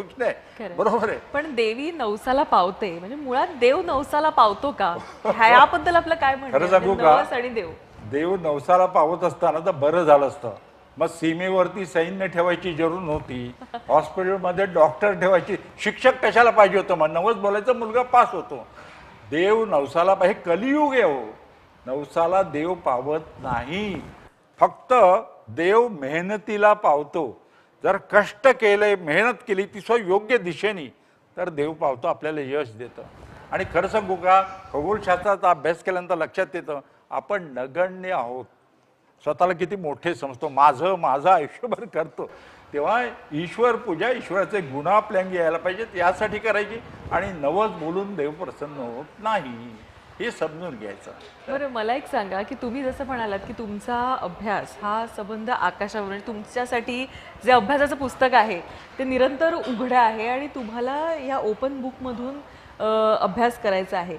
की नाही? खरंय. बरोबर आहे. पण देवी नवसाला पावते म्हणजे मुळात देव नवसाला पावतो का ह्याबद्दल आपलं काय म्हणणं खरं आहे? सांगू म्हणजे का? नवस आणि देव. देव नवसाला पावत असताना तर बरं झालं असतं. मग सीमेवरती सैन्य ठेवायची जरूर नव्हती, हॉस्पिटलमध्ये डॉक्टर ठेवायची, शिक्षक कशाला पाहिजे होतं? मग नवस बोलायचा मुलगा पास होतो. देव नवसाला हे कलियुग आहे हो. नवसाला देव पावत नाही. फक्त देव मेहनतीला पावतो. जर कष्ट केले, मेहनत केली तिसं योग्य दिशेने, तर देव पावतो, आपल्याला यश देतं. आणि खरं सांगू का, खगोलशास्त्राचा अभ्यास केल्यानंतर लक्षात येतं आपण नगण्य आहोत. स्वतःला किती मोठे समजतो, माझं आयुष्यभर करतो. तेव्हा ईश्वर पूजा, ईश्वराचे गुण आपल्या अंगी यायला पाहिजेत, यासाठी करायची. आणि नवस बोलून देव प्रसन्न होत नाही, हे समजून घ्यायचं. बरं मला एक सांगा की तुम्ही जसं म्हणालात की तुमचा अभ्यास हा संबंध आकाशावर म्हणजे तुमच्यासाठी जे अभ्यासाचं पुस्तक आहे ते निरंतर उघडं आहे आणि तुम्हाला या ओपन बुकमधून अभ्यास करायचा आहे.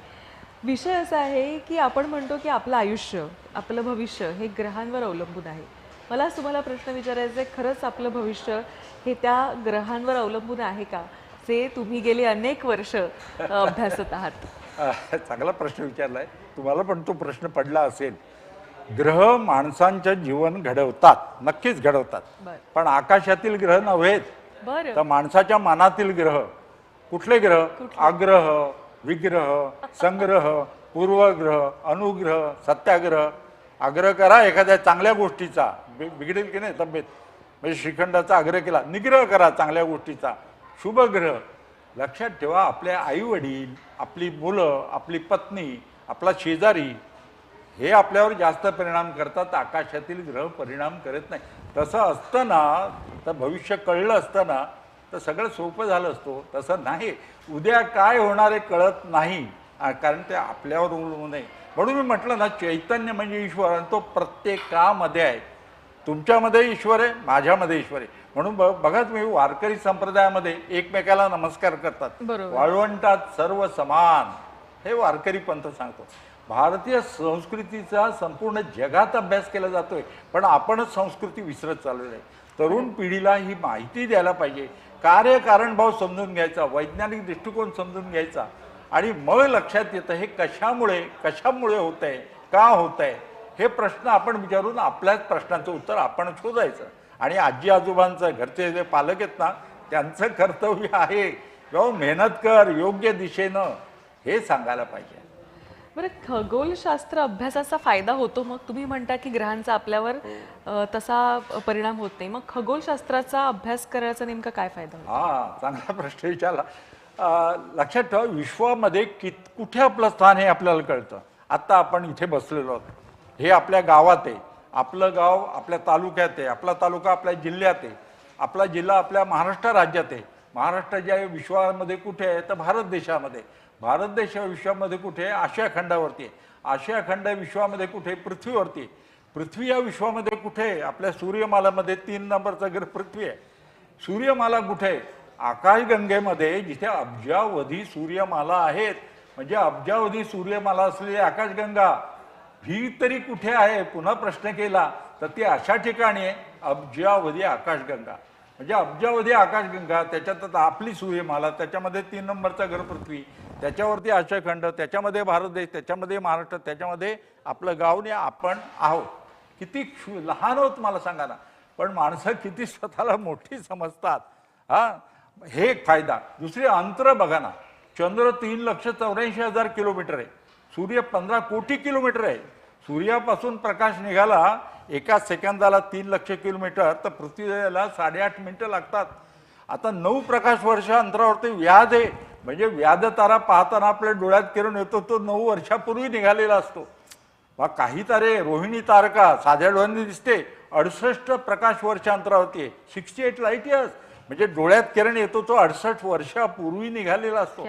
विषय असा आहे की आपण म्हणतो की आपलं आयुष्य आपलं भविष्य हे ग्रहांवर अवलंबून आहे. मला आज तुम्हाला प्रश्न विचारायचा आहे, खरंच आपलं भविष्य हे त्या ग्रहांवर अवलंबून आहे का जे तुम्ही गेली अनेक वर्ष अभ्यासत आहात? चांगला प्रश्न विचारलाय. तुम्हाला पण तो प्रश्न पडला असेल. ग्रह माणसांचं जीवन घडवतात, नक्कीच घडवतात. बरं. पण आकाशातील ग्रह नव्हेत, बरं. तर माणसाच्या मनातील ग्रह. कुठले ग्रह? आग्रह, विग्रह, संग्रह, पूर्वग्रह, अनुग्रह, सत्याग्रह. आग्रह करा एखाद्या चांगल्या गोष्टीचा, बिघडेल की नाही तब्येत, म्हणजे श्रीखंडाचा आग्रह केला. निग्रह करा चांगल्या गोष्टीचा, शुभग्रह. लक्षात ठेवा, आपले आई वडील, आपली मुलं, आपली पत्नी, आपला शेजारी, हे आपल्यावर जास्त परिणाम करतात, आकाशातील ग्रह परिणाम करत नाही. तसं असतं ना, तर भविष्य कळलं असतं ना, तर सगळं सोपं झालं असतं. तसं नाही. उद्या काय होणार आहे कळत नाही, कारण ते आपल्यावर अवलंबून आहे. म्हणून मी म्हटलं ना, चैतन्य म्हणजे ईश्वर, आणि तो प्रत्येकामध्ये आहे. तुमच्यामध्ये ईश्वर आहे, माझ्यामध्ये ईश्वर आहे. म्हणून बघा तुम्ही, वारकरी संप्रदायामध्ये एकमेकाला नमस्कार करतात. बरोबर. वाळवंटात सर्व समान, हे वारकरी पंथ सांगतो. भारतीय संस्कृतीचा संपूर्ण जगात अभ्यास केला जातोय, पण आपणच संस्कृती विसरत चाललेलो आहे. तरुण पिढीला ही माहिती द्यायला पाहिजे. कार्यकारणभाव समजून घ्यायचा, वैज्ञानिक दृष्टिकोन समजून घ्यायचा, आणि मग लक्षात येतं हे कशामुळे होत आहे, का होत आहे, हे प्रश्न आपण विचारून आपल्याच प्रश्नांचं उत्तर आपण शोधायचं. आणि आजी आजोबांचं, घरचे जे पालक आहेत ना, त्यांचं कर्तव्य आहे किंवा मेहनत कर योग्य दिशेनं, हे सांगायला पाहिजे. बरं, खगोलशास्त्र अभ्यासाचा फायदा होतो मग? तुम्ही म्हणता की ग्रहांचा आपल्यावर तसा परिणाम होत नाही, मग खगोलशास्त्राचा अभ्यास करायचा नेमका काय फायदा होतो? हा, चांगला प्रश्न विचारला. लक्षात ठेवा, विश्वामध्ये कुठे आपलं स्थान हे आपल्याला कळतं. आत्ता आपण इथे बसलेलो आहोत, हे आपल्या गावात आहे. आपलं गाव आपल्या तालुक्यात आहे, आपला तालुका आपल्या जिल्ह्यात आहे, आपला जिल्हा आपल्या महाराष्ट्र राज्यात आहे. महाराष्ट्र ज्या विश्वामध्ये कुठे आहे, तर भारत देशामध्ये. भारत देश विश्वामध्ये कुठे आहे? आशिया खंडावरती आहे. आशिया खंड विश्वामध्ये कुठे? पृथ्वीवरती आहे. पृथ्वी या विश्वामध्ये कुठे आहे? आपल्या सूर्यमालामध्ये 3 नंबरचा ग्रह पृथ्वी आहे. सूर्यमाला कुठे आहे? आकाशगंगेमध्ये, जिथे अब्जावधी सूर्यमाला आहेत. म्हणजे अब्जावधी सूर्यमाला असलेली आकाशगंगा ही तरी कुठे आहे? पुन्हा प्रश्न केला तर ती अशा ठिकाणी आहे, अब्जावधी आकाशगंगा. म्हणजे अब्जावधी आकाशगंगा, त्याच्यात आपली सूर्यमाला, त्याच्यामध्ये 3 नंबरचा ग्रह पृथ्वी, त्याच्यावरती आशियाखंड, त्याच्यामध्ये भारत देश, त्याच्यामध्ये महाराष्ट्र, त्याच्यामध्ये आपलं गाव ने आपण आहोत. किती लहान आहोत मला सांगा ना, पण माणसं किती स्वतःला मोठी समजतात. हा, हे एक फायदा. दुसरे अंतर बघा ना, चंद्र 3,84,000 किलोमीटर आहे, सूर्य 15 कोटी किलोमीटर आहे. सूर्यापासून प्रकाश निघाला एका सेकंदाला 3 लक्ष किलोमीटर, तर पृथ्वीला 8.5 मिनिटं लागतात. आता 9 प्रकाश वर्ष अंतरावरती व्याध आहे. म्हणजे व्याध तारा पाहताना आपल्या डोळ्यात किरण येतो, तो 9 वर्षापूर्वी निघालेला असतो. बा काही तारे, रोहिणी तारका साध्या डोळ्यांनी दिसते, 68 प्रकाश वर्ष अंतरावरती आहे, 68 लाईट इयर्स. म्हणजे डोळ्यात किरण येतो तो 68 वर्षापूर्वी निघालेला असतो.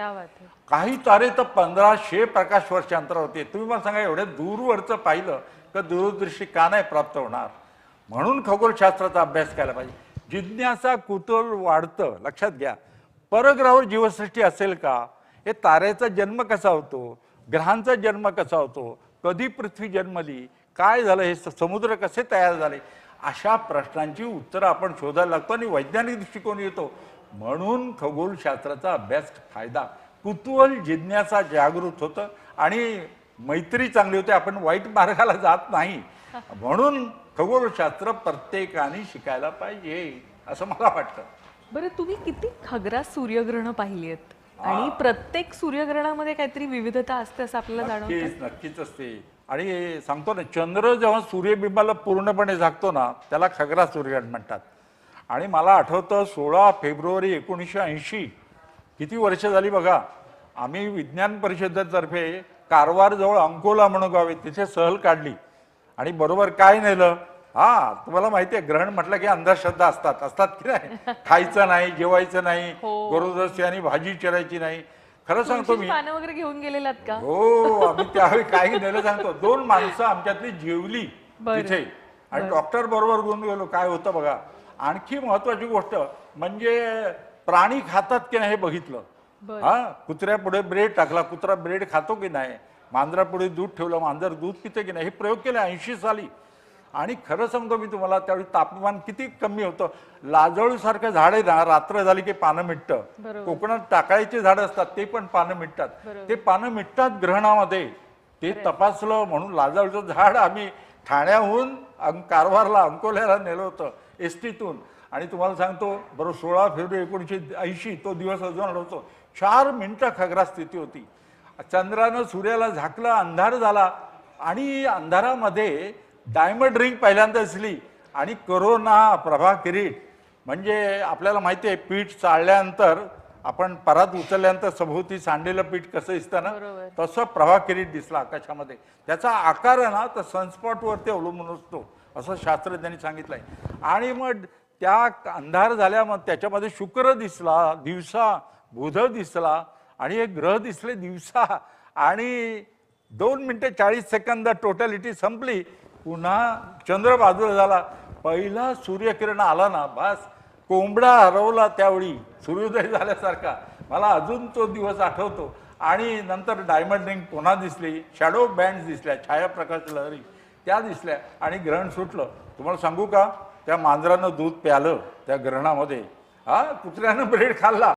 काही तारे तर 1500 प्रकाश वर्ष अंतरावरती. तुम्ही मला सांगा, एवढ्या दूरवरचं पाहिलं तर दूरदृष्टी का नाही प्राप्त होणार? म्हणून खगोलशास्त्राचा अभ्यास केला पाहिजे. जिज्ञासा, कुतूहल वाढतं. लक्षात घ्या, परग्रहावर जीवसृष्टी असेल का? हे ताऱ्याचा जन्म कसा होतो, ग्रहांचा जन्म कसा होतो, कधी पृथ्वी जन्मली, काय झालं, हे समुद्र कसे तयार झाले, अशा प्रश्नांची उत्तरं आपण शोधायला लागतो आणि वैज्ञानिक दृष्टिकोन येतो. म्हणून खगोलशास्त्राचा अभ्यास फायदा, कुतूहल जिज्ञासा जागृत होतं आणि मैत्री चांगली होते. आपण वाईट मार्गाला जात नाही. म्हणून खगोलशास्त्र प्रत्येकाने शिकायला पाहिजे असं मला वाटतं. बरं, तुम्ही किती खग्रास सूर्यग्रहणं पाहिली आहेत आणि प्रत्येक सूर्यग्रहणामध्ये काहीतरी विविधता असते असं आपल्याला जाणवतं. नक्कीच असते. आणि सांगतो ना, चंद्र जेव्हा सूर्यबिंबाला पूर्णपणे झाकतो ना, त्याला खग्रास सूर्यग्रहण म्हणतात. आणि मला आठवतं 16 फेब्रुवारी 1980, किती वर्ष झाली बघा, आम्ही विज्ञान परिषदेतर्फे कारवारजवळ अंकोला म्हणून गाव आहे, तिथे सहल काढली आणि बरोबर काय नेलं. तुम्हाला माहिती आहे, ग्रहण म्हटलं की अंधश्रद्धा असतात की नाही. खायचं नाही, जेवायचं नाही, गरोदरची आणि भाजी चिरायची नाही. खरं सांगतो मी, पानं वगैरे घेऊन गेलेलात का? हो, आम्ही त्यावेळी काही नेलं सांगतो. 2 माणसं आमच्यातली जेवली तिथे आणि डॉक्टर बरोबर घेऊन गेलो. काय होतं बघा. आणखी महत्वाची गोष्ट म्हणजे प्राणी खातात की नाही हे बघितलं. कुत्र्या पुढे ब्रेड टाकला, कुत्रा ब्रेड खातो की नाही, मांजरापुढे दूध ठेवलं, मांजर दूध पिते की नाही, हे प्रयोग केले 80 साली. आणि खरं सांगतो मी तुम्हाला, त्यावेळी तापमान किती कमी होतं. लाजळू सारखं झाड आहे ना, रात्र झाली की पानं मिटतं. कोकणात टाकाळीचे झाड असतात, ते पण पानं मिटतात. ते पानं मिटतात ग्रहणामध्ये. ते तपासलं म्हणून लाजळूचं झाड आम्ही ठाण्याहून कारवारला, अंकोल्याला नेलं होतं एसटीतून. आणि तुम्हाला सांगतो, बरोबर 16 फेब्रुवारी 1980 तो दिवस अजून आठवतो. 4 मिनिटं खग्रास स्थिती होती. चंद्रानं सूर्याला झाकलं, अंधार झाला आणि अंधारामध्ये डायमंड रिंग पहिल्यांदा दिसली. आणि करोना प्रभा किरीट, म्हणजे आपल्याला माहिती आहे, पीठ चाळल्यानंतर आपण परात उचलल्यानंतर सभोवती सांडलेलं पीठ कसं दिसतं ना, तसं प्रभा किरीट दिसला आकाशामध्ये. त्याचा आकार आहे ना, तर सनस्पॉटवरती अवलंबून असतो असं शास्त्रज्ञांनी सांगितलंय. आणि मग त्या अंधार झाल्या, मग त्याच्यामध्ये शुक्र दिसला दिवसा, बुध दिसला आणि एक ग्रह दिसले दिवसा. आणि 2 मिनिटं 40 सेकंद टोटॅलिटी संपली. पुन्हा चंद्र बाजूला झाला. पहिला सूर्यकिरण आला ना, बस कोंबडा हरवला त्यावेळी, सूर्योदय झाल्यासारखा. मला अजून तो दिवस आठवतो. आणि नंतर डायमंड रिंग पुन्हा दिसली, शॅडो बँड दिसल्या, छायाप्रकाश लहरी त्या दिसल्या आणि ग्रहण सुटलं. तुम्हाला सांगू का, त्या मांजरानं दूध प्यालं त्या ग्रहणामध्ये, कुत्र्यानं ब्रेड खाल्ला.